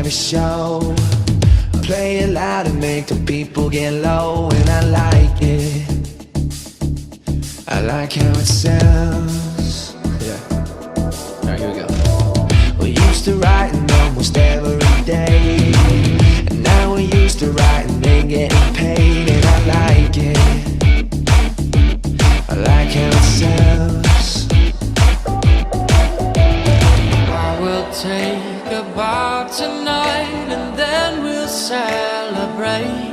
every show. Play it loud and make the people get low. And I like it, I like how it sounds. Yeah, alright, here we go. We used to writing almost every day, and now we used to writing and getting paid. And I like it, I like how it sounds. I will take a bow tonight, and then we'll celebrate.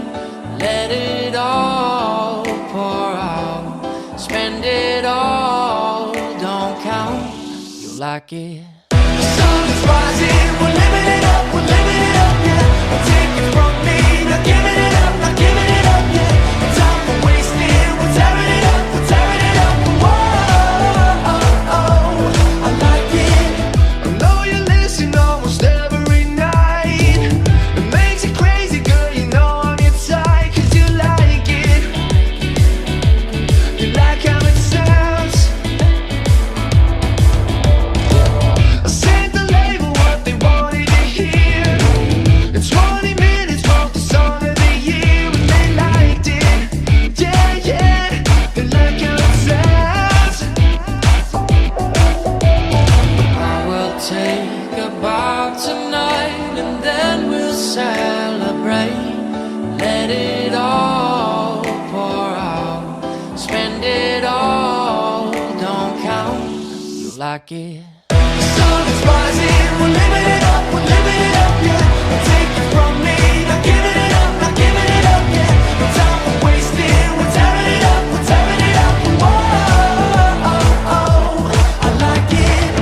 Let it all pour out, spend it all, don't count. You like it? The sun is rising, we're living it up, we're living it up, yeah. Take it from me, not giving it up, not giving it up, yeah. No time for wasting, we're tearing it up, we're tearing it up. Whoa, I like it. I know you listen almost every night. It makes it crazy, girl, you know I'm your type. 'Cause you like it, you like how it sounds. I sent the label what they wanted to hear. In 20 minutes wrote the song of the year, and they liked it. Yeah, yeah, they like how it sounds. I will take a bow tonight, and then we'll celebrate. Let it all pour out, spend it all, don't count. You like it? The sun is rising, we're living it up, we're living it up, yeah. Take it from me, not giving it up, not giving it up, yeah. No time for wasting, we're tearing it up, we're tearing it up. Whoa, I like it.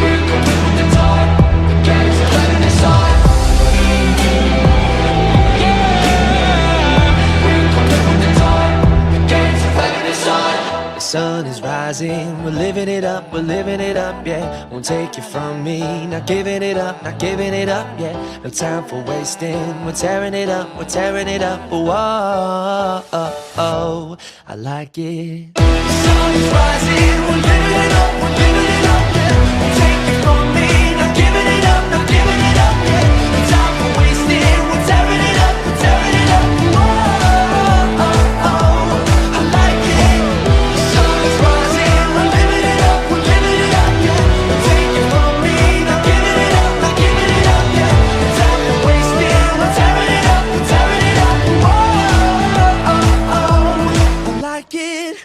We're going with the tide, the game's letting us on. Yeah, we're going with the tide, the game's letting us on. The sun is rising, we're living it up, we're living it up, yeah. Won't take it from me, not giving it up, not giving it up, yeah. No time for wasting, we're tearing it up, we're tearing it up. Whoa, I like it. The sun is rising, we're living it up, we're living it up, yeah. Won't take it from me, not giving it up, not giving it up, yeah. No time for wasting, we're tearing it up, we're tearing it up. Whoa, I like it. The sun is rising, we're living it up, we're living it up, yeah. Don't take it from me, not giving it up, not giving it up, yeah. No time for wasting, we're tearing it up, we're tearing it up. Whoa, I like it.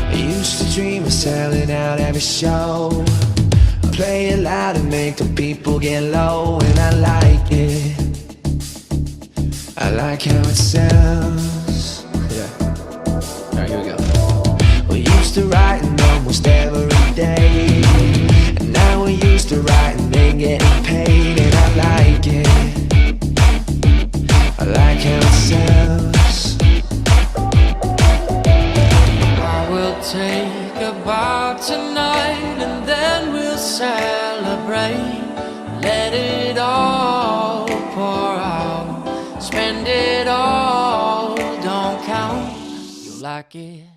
I used to dream of selling out every show. Play it loud and make the people get low. And I like it, I like how it sounds. Yeah, alright, here we go. We used to writing almost every day, and now we used to writing and getting paid. And I like it, I like how it sounds. I will take a bow tonight, and then we'll celebrate. Let it all pour out, spend it all, don't count. You like it?